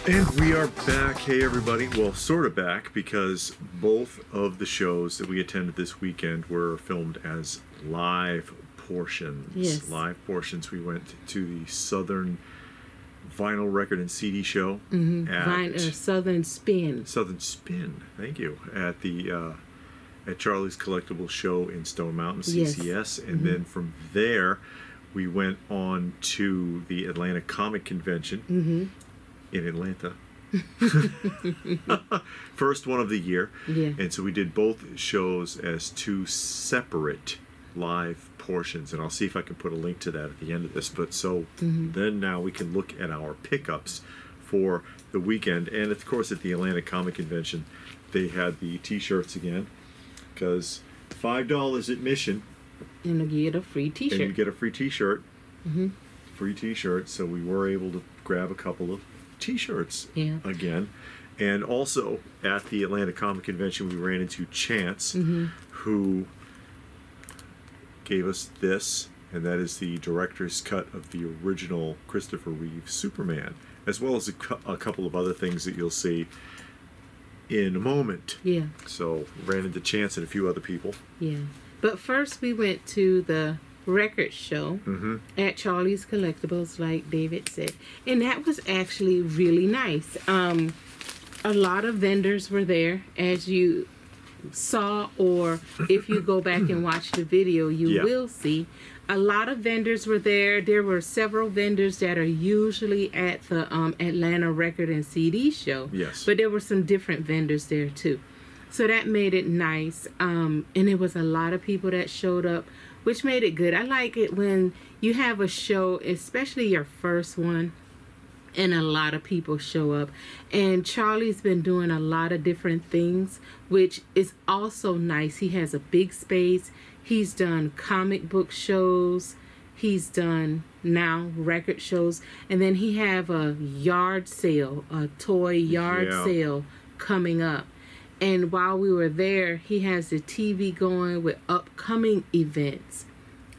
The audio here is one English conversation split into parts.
And we are back. Hey, everybody. Well, sort of back, because both of the shows that we attended this weekend were filmed as live portions. Yes. Live portions. We went to the Southern Vinyl Record and CD show. Southern Spin. Southern Spin. Thank you. At the at Charlie's Collectibles show in Stone Mountain, CCS. Yes. And then from there, we went on to the Atlanta Comic Convention. In Atlanta. First one of the year. Yeah. And so we did both shows as two separate live portions. And I'll see if I can put a link to that at the end of this. But so then now we can look at our pickups for the weekend. And of course at the Atlanta Comic Convention, they had the t-shirts again. Because $5 admission. And you get a free t-shirt. And you get a free t-shirt. Free t-shirt. So we were able to grab a couple of t-shirts again. And also at the Atlanta Comic Convention we ran into Chance, who gave us this, and that is the director's cut of the original Christopher Reeve Superman, as well as a couple of other things that you'll see in a moment. Yeah. So ran into Chance and a few other people. Yeah. But first we went to the record show at Charlie's Collectibles, like David said, and that was actually really nice. A lot of vendors were there, as you saw, or if you go back and watch the video, you will see a lot of vendors were there. There were several vendors that are usually at the Atlanta Record and CD show, but there were some different vendors there too, so that made it nice. And there was a lot of people that showed up, which made it good. I like it when you have a show, especially your first one, and a lot of people show up. And Charlie's been doing a lot of different things, which is also nice. He has a big space. He's done comic book shows. He's done now record shows. And then he have a yard sale, a toy yard sale coming up. And while we were there, he has the TV going with upcoming events.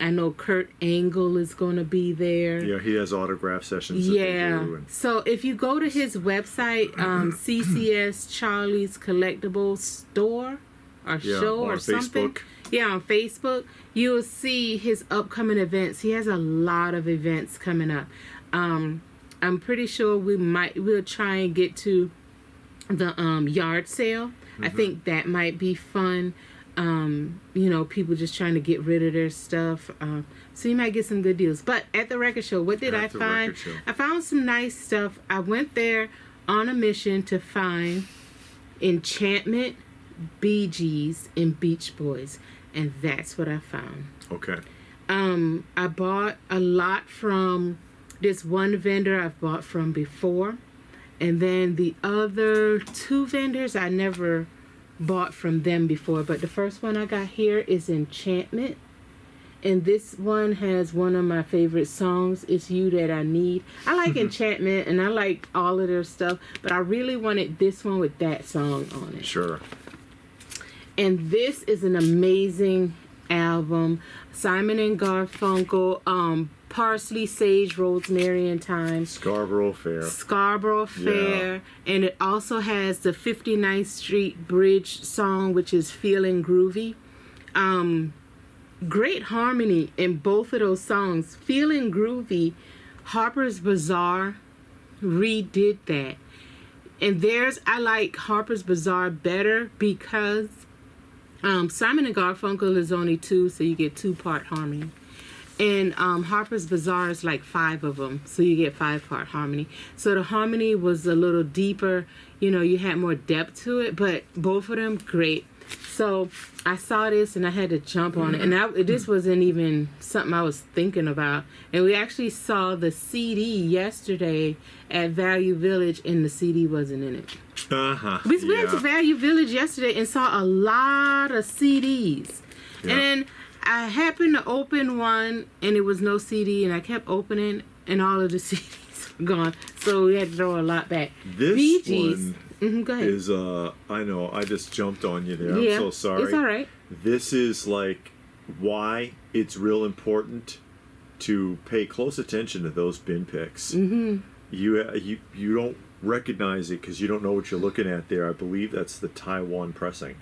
I know Kurt Angle is going to be there. Yeah, he has autograph sessions that they do. And so if you go to his website, CCS Charlie's Collectibles Store or show or something. Facebook. Yeah, on Facebook, you'll see his upcoming events. He has a lot of events coming up. I'm pretty sure we'll try and get to the yard sale. I think that might be fun. You know, people just trying to get rid of their stuff. So you might get some good deals. But at the record show, what did I find? I found some nice stuff. I went there on a mission to find Enchantment, Bee Gees, and Beach Boys. And that's what I found. Okay. I bought a lot from this one vendor I've bought from before. And then the other two vendors I never bought from them before. But the first one I got here is Enchantment. And this one has one of my favorite songs, It's You That I Need. I like Enchantment and I like all of their stuff. But I really wanted this one with that song on it. Sure. And this is an amazing album. Simon and Garfunkel, Parsley, Sage, Rosemary, and Thyme. Scarborough Fair. Yeah. And it also has the 59th Street Bridge song, which is Feeling Groovy. Great harmony in both of those songs. Feeling Groovy, Harper's Bazaar redid that. And I like Harper's Bazaar better because Simon and Garfunkel is only 2, so you get 2-part harmony. And Harper's Bazaar is like 5 of them, so you get 5-part harmony. So the harmony was a little deeper, you know, you had more depth to it, but both of them great. So I saw this and I had to jump on it, and this wasn't even something I was thinking about. And we actually saw the CD yesterday at Value Village, and the CD wasn't in it. We went to Value Village yesterday and saw a lot of CDs. And then I happened to open one and it was no CD, and I kept opening and all of the CDs were gone. So we had to throw a lot back. This Bee Gees. one go ahead. is, I know, I just jumped on you there. I'm so sorry. It's all right. This is like why it's real important to pay close attention to those bin picks. you don't recognize it because you don't know what you're looking at there. I believe that's the Taiwan pressing.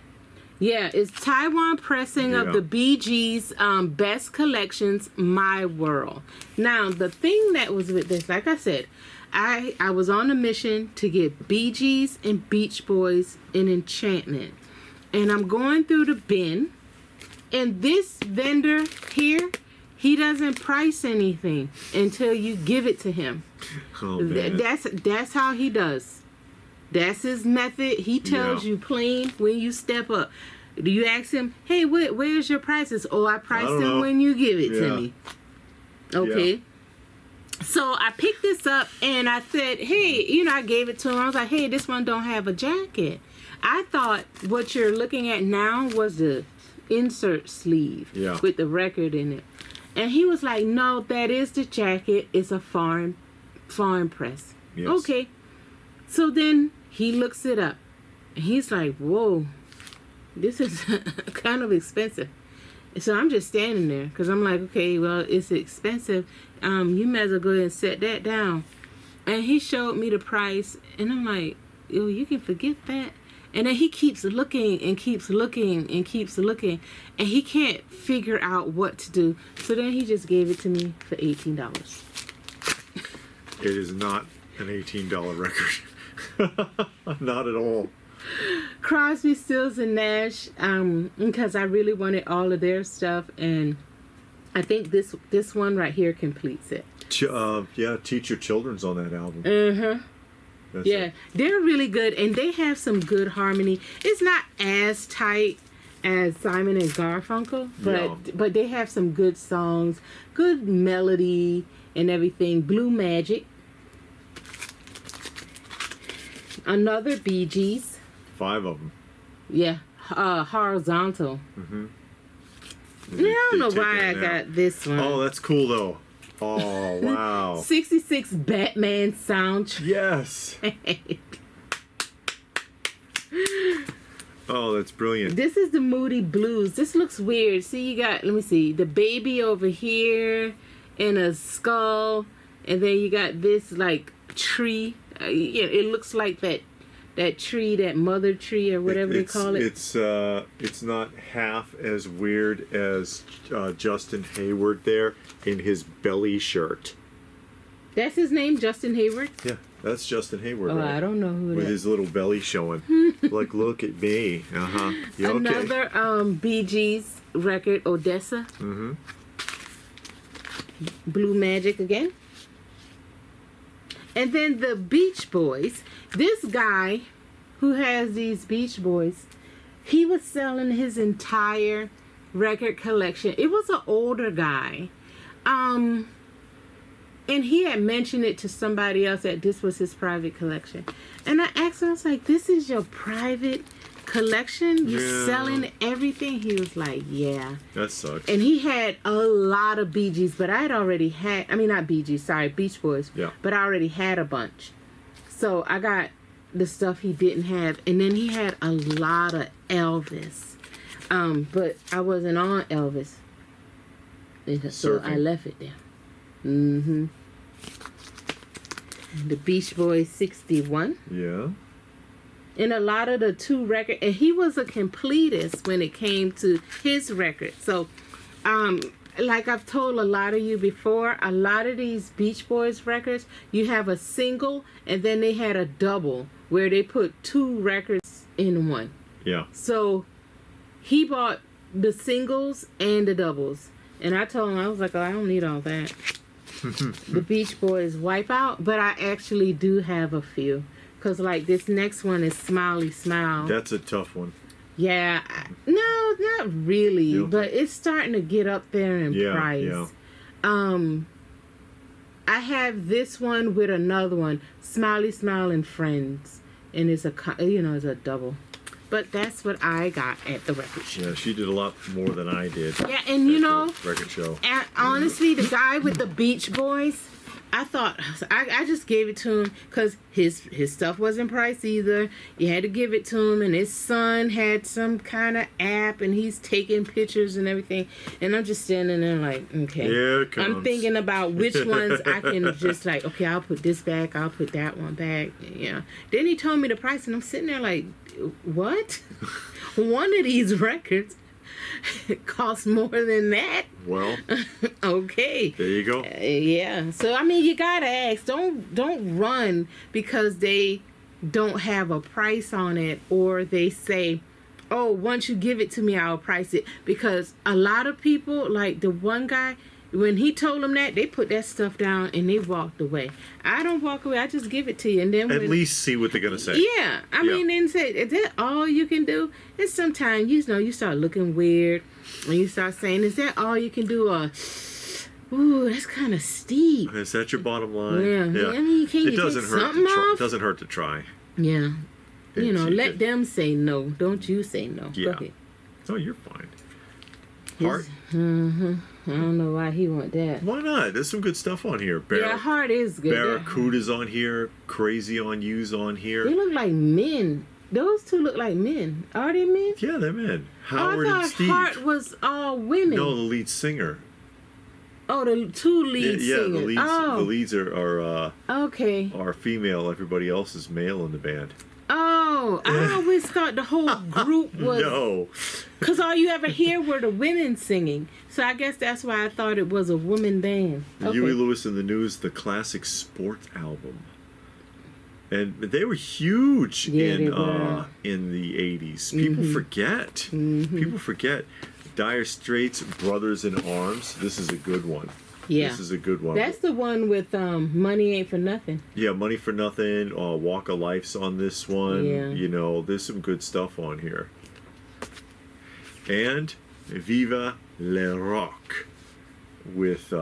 Yeah, it's Taiwan pressing of the Bee Gees Best Collections, My World. Now, the thing that was with this, like I said, I was on a mission to get Bee Gees and Beach Boys in Enchantment. And I'm going through the bin, and this vendor here, he doesn't price anything until you give it to him. Oh, man. That's how he does. That's his method. He tells you plain when you step up. Do you ask him, hey, where's your prices? Oh, I price them when you give it to me. Okay. Yeah. So I picked this up and I said, hey, I gave it to him. I was like, hey, this one don't have a jacket. I thought what you're looking at now was the insert sleeve with the record in it. And he was like, no, that is the jacket. It's a foreign press. Yes. Okay. So then he looks it up. And he's like, whoa, this is kind of expensive. So I'm just standing there because I'm like, okay, well, it's expensive. You might as well go ahead and set that down. And he showed me the price. And I'm like, yo, you can forget that. And then he keeps looking and keeps looking and keeps looking. And he can't figure out what to do. So then he just gave it to me for $18. It is not an $18 record. Not at all. Crosby, Stills, and Nash, because I really wanted all of their stuff, and I think this one right here completes it. Teach Your Children's on that album. They're really good, and they have some good harmony. It's not as tight as Simon and Garfunkel, but they have some good songs, good melody, and everything. Blue Magic. Another Bee Gees. 5 of them. Yeah, horizontal. Mm-hmm. I don't know why I got this one. Oh, that's cool though. Oh, wow. 66 Batman soundtrack. Yes. Oh, that's brilliant. This is the Moody Blues. This looks weird. See, you got, let me see, the baby over here and a skull, and then you got this like tree. It looks like that tree, that mother tree or whatever they call it. It's not half as weird as Justin Hayward there in his belly shirt. That's his name, Justin Hayward? Yeah, that's Justin Hayward. Oh, right? I don't know who that is. With his little belly showing. Like, look at me. You Another okay? Bee Gees record, Odessa. Mm-hmm. Blue Magic again. And then the Beach Boys. This guy who has these Beach Boys, he was selling his entire record collection. It was an older guy. And he had mentioned it to somebody else that this was his private collection. And I asked him, I was like, this is your private collection? You're selling everything? He was like, yeah. That sucks. And he had a lot of Bee Gees, but I had already had, I mean, not Bee Gees, sorry, Beach Boys. Yeah. But I already had a bunch. So I got the stuff he didn't have. And then he had a lot of Elvis. But I wasn't on Elvis. So I left it there. Mm-hmm. The Beach Boys 61. Yeah. And a lot of the 2 records, and he was a completist when it came to his record. So, like I've told a lot of you before, a lot of these Beach Boys records, you have a single, and then they had a double where they put 2 records in one. Yeah. So, he bought the singles and the doubles. And I told him, I was like, oh, I don't need all that. The Beach Boys Wipeout, but I actually do have a few. Because, like, this next one is Smiley Smile. That's a tough one. Yeah. No, not really. But it's starting to get up there in price. Yeah. I have this one with another one, Smiley Smile and Friends. And it's it's a double. But that's what I got at the record show. Yeah, she did a lot more than I did. Yeah, and record show. And honestly, the guy with the Beach Boys, I thought I just gave it to him because his stuff wasn't priced either. You had to give it to him, and his son had some kind of app, and he's taking pictures and everything. And I'm just standing there like, okay. Here it comes. I'm thinking about which ones I can just like, okay, I'll put this back, I'll put that one back. Yeah. Then he told me the price, and I'm sitting there like, what? One of these records costs more than that. Well, okay. there you go. Yeah. So I mean, you gotta ask. Don't run because they don't have a price on it, or they say, "Oh, once you give it to me, I'll price it." Because a lot of people, like the one guy, when he told them that, they put that stuff down and they walked away. I don't walk away. I just give it to you, and then at least see what they're gonna say. Yeah. I mean, then say, is that all you can do? And sometimes you start looking weird, and you start saying, "Is that all you can do?" Or, "Ooh, that's kind of steep." Is that your bottom line? Yeah. I mean, can you take something off? It doesn't hurt to try. Yeah. Let good. them say no. Don't you say no. Yeah. Go ahead. Oh, you're fine. Heart? I don't know why he want that. Why not? There's some good stuff on here. Yeah, heart is good. Barracuda's on here. Crazy on You's on here. They look like men. Those two look like men. Are they men? Yeah, they're men. Howard I thought and Steve. Heart was all women. No, the lead singer. Oh, the two lead singers. The leads are okay. are female. Everybody else is male in the band. Oh, I always thought the whole group was. No. Because all you ever hear were the women singing. So I guess that's why I thought it was a woman band. Okay. Huey Lewis and the News, the classic sports album. And they were huge in the 80s. People forget. Mm-hmm. People forget. Dire Straits, Brothers in Arms. This is a good one. Yeah. This is a good one. That's the one with Money Ain't for Nothing. Yeah, Money for Nothing. Walk of Life's on this one. Yeah. There's some good stuff on here. And Viva le Rock with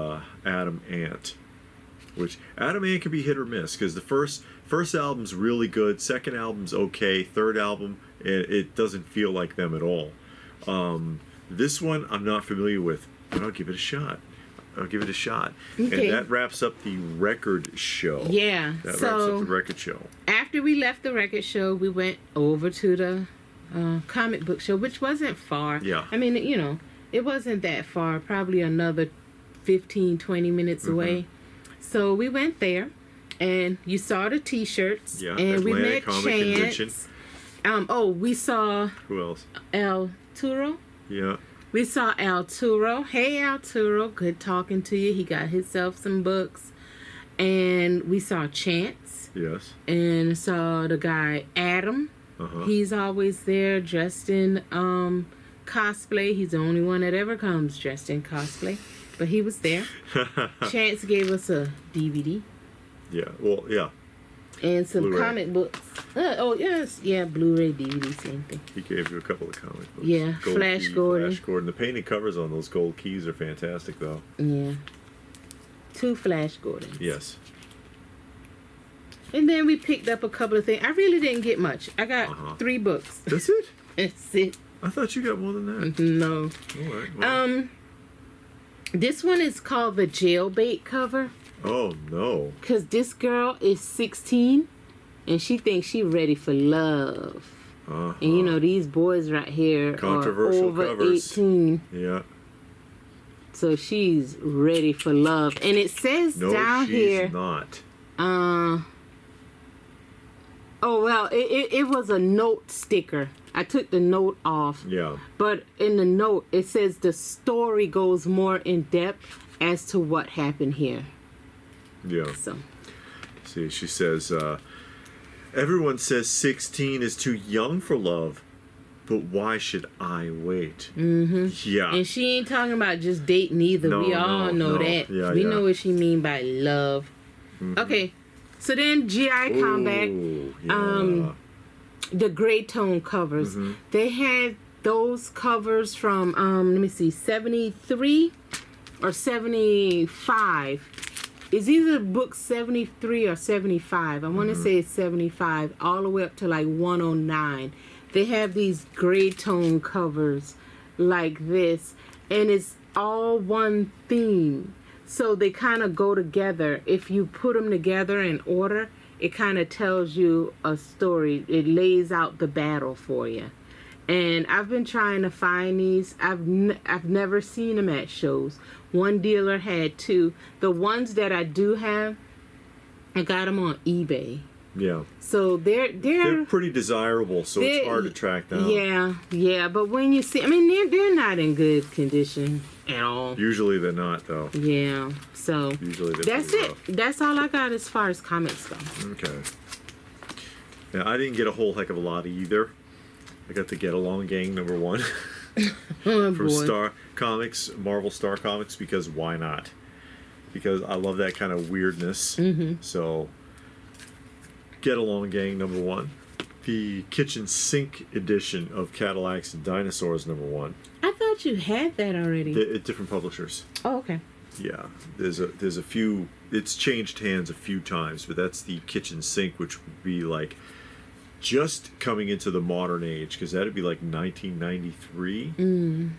Adam Ant. Which Adam Ant can be hit or miss because the first album's really good, second album's okay, third album it doesn't feel like them at all. This one I'm not familiar with, but I'll give it a shot. Okay. And that wraps up the record show. Yeah. That wraps up the record show. After we left the record show, we went over to the comic book show, which wasn't far. Yeah. I mean, it wasn't that far, probably another 15, 20 minutes away. So we went there, and you saw the T-shirts, and we met Chance. We saw. Who else? El Turo. Yeah. We saw El Turo. Hey, El Turo. Good talking to you. He got himself some books. And we saw Chance. Yes. And saw the guy Adam. Uh-huh. He's always there dressed in cosplay. He's the only one that ever comes dressed in cosplay. But he was there. Chance gave us a DVD. Yeah. Well, yeah. And some Blu-ray. comic books. Yes. Yeah, Blu-ray, DVD, same thing. He gave you a couple of comic books. Yeah, Flash Gordon. Flash Gordon. The painted covers on those gold keys are fantastic, though. Yeah. 2 Flash Gordons. Yes. And then we picked up a couple of things. I really didn't get much. I got 3 books. That's it? That's it. I thought you got more than that. No. All right. Well. This one is called the Jailbait cover. Oh, no. Because this girl is 16, and she thinks she's ready for love. Uh-huh. And, these boys right here Controversial are over covers. 18. Yeah. So she's ready for love. And it says down here... No, she's not. It was a note sticker. I took the note off. Yeah. But in the note, it says the story goes more in depth as to what happened here. Yeah. So. See, she says, everyone says 16 is too young for love, but why should I wait? Mm-hmm. Yeah. And she ain't talking about just dating either. We all know that. Yeah, we know what she mean by love. Mm-hmm. Okay. So then GI Combat, yeah. the gray tone covers. Mm-hmm. They had those covers from, let me see, 73 or 75. It's either book 73 or 75. I want to say it's 75, all the way up to like 109. They have these gray tone covers like this, and it's all one theme. So they kind of go together. If you put them together in order, it kind of tells you a story. It lays out the battle for you. And I've been trying to find these. I've never seen them at shows. One dealer had two. The ones that I do have, I got them on eBay. Yeah. So they're pretty desirable, so it's hard to track down. Yeah. But when you see, I mean, they're not in good condition at all. Usually they're not, though. Yeah. So usually that's it. That's all I got as far as comics go. Okay. Now, I didn't get a whole heck of a lot either. I got the Get Along Gang #1 from Star Comics, Marvel Star Comics, because why not? Because I love that kind of weirdness. So, Get Along Gang #1. The Kitchen Sink edition of Cadillacs and Dinosaurs #1. I thought you had that already. Different publishers. Oh, okay. Yeah, there's a few. It's changed hands a few times, but that's the Kitchen Sink, which would be like just coming into the modern age, because that'd be like 1993. And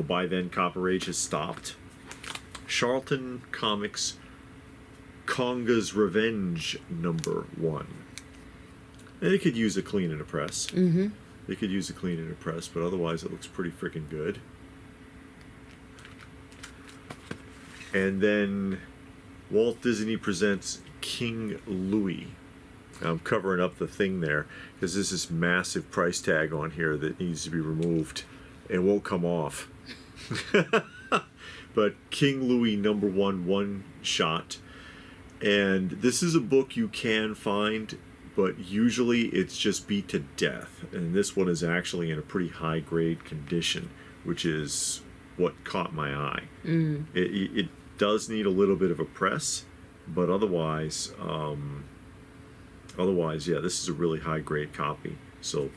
by then Copper Age has stopped. Charlton Comics Conga's Revenge #1. And it could use a clean and a press. It could use a clean and a press, but otherwise it looks pretty freaking good. And then Walt Disney Presents King Louie. I'm covering up the thing there because there's this massive price tag on here that needs to be removed. It won't come off. But King Louie #1 one shot. And this is a book you can find, but usually it's just beat to death. And this one is actually in a pretty high grade condition, which is what caught my eye. It does need a little bit of a press, but otherwise, yeah, this is a really high grade copy. So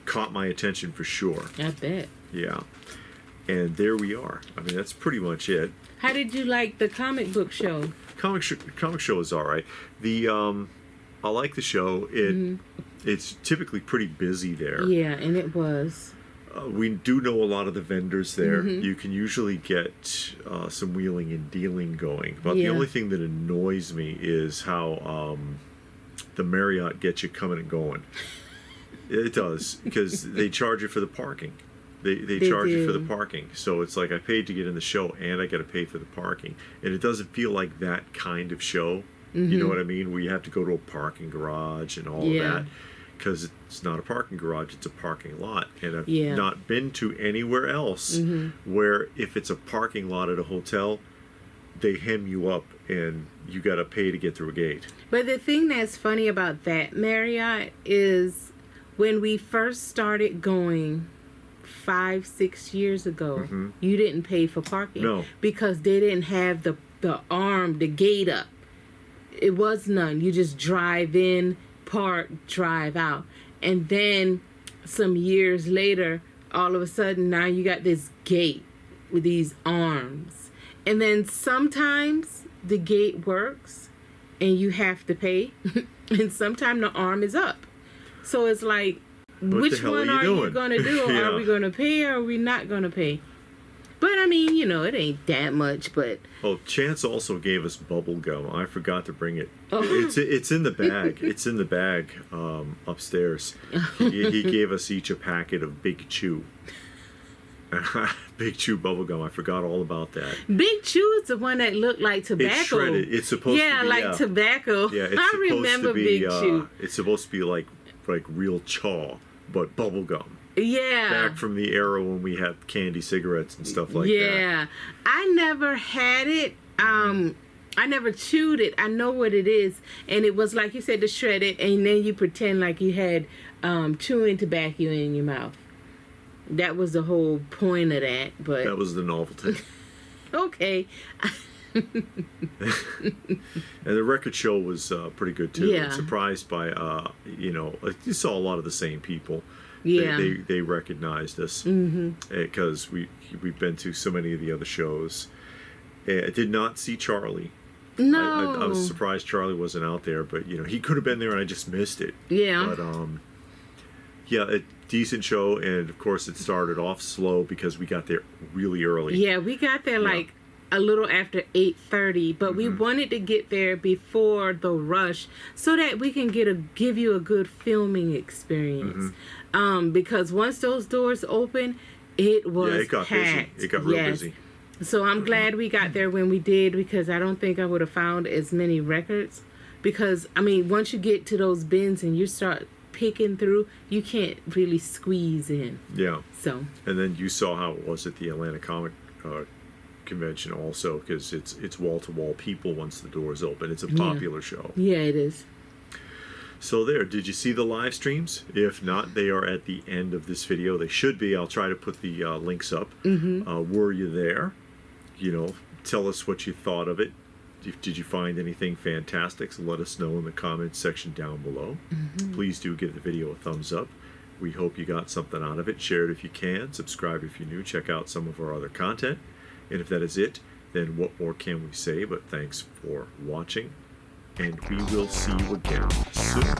caught my attention for sure. I bet. Yeah. And there we are. I mean, that's pretty much it. How did you like the comic book show? Comic show is all right. I like the show. It's typically pretty busy there. Yeah, and it was. We do know a lot of the vendors there. You can usually get some wheeling and dealing going. But the only thing that annoys me is how the Marriott gets you coming and going. It does, because they charge you for the parking. They charge you for the parking. So it's like I paid to get in the show and I got to pay for the parking. And it doesn't feel like that kind of show. You know what I mean? Where you have to go to a parking garage and all of that. Because it's not a parking garage, it's a parking lot. And I've not been to anywhere else where if it's a parking lot at a hotel, they hem you up and you got to pay to get through a gate. But the thing that's funny about that Marriott is when we first started going 5-6 years ago, you didn't pay for parking. No. Because they didn't have the gate up. It was none. You just drive in, park, drive out. And then some years later, all of a sudden now you got this gate with these arms. And then sometimes the gate works and you have to pay. And sometimes the arm is up. So it's like, which one are you going to do? Are we going to pay or are we not going to pay? But I mean, it ain't that much, but... Oh, Chance also gave us bubble gum. I forgot to bring it. It's in the bag. It's in the bag upstairs. He gave us each a packet of Big Chew. Big Chew bubble gum. I forgot all about that. Big Chew is the one that looked like tobacco. It's shredded. It's supposed to be... Yeah, like tobacco. Yeah, it's I remember Big Chew. It's supposed to be like real chaw, but bubble gum. Yeah. Back from the era when we had candy cigarettes and stuff like that. Yeah. I never had it. I never chewed it. I know what it is. And it was like you said, to shred it, and then you pretend like you had chewing tobacco in your mouth. That was the whole point of that. But that was the novelty. Okay. And the record show was pretty good too. Yeah. I'm surprised by you saw a lot of the same people. Yeah. They recognized us because we've been to so many of the other shows. I did not see Charlie. No. I was surprised Charlie wasn't out there, but he could have been there and I just missed it. Yeah. But Yeah, a decent show, and of course it started off slow because we got there really early. Yeah, we got there like a little after 8:30, but we wanted to get there before the rush so that we can give you a good filming experience. Because once those doors open, it was it got packed. busy. It got real busy. So I'm glad we got there when we did, because I don't think I would have found as many records. Because I mean, once you get to those bins and you start picking through, you can't really squeeze in. Yeah. So. And then you saw how it was at the Atlanta Comic Convention also, because it's wall to wall people once the doors open. It's a popular show. Yeah, it is. So there, did you see the live streams? If not, they are at the end of this video. They should be. I'll try to put the links up. Were you there? You know, tell us what you thought of it. Did you find anything fantastic? So let us know in the comments section down below. Please do give the video a thumbs up. We hope you got something out of it. Share it if you can. Subscribe if you're new. Check out some of our other content. And if that is it, then what more can we say? But thanks for watching, and we will see you again soon.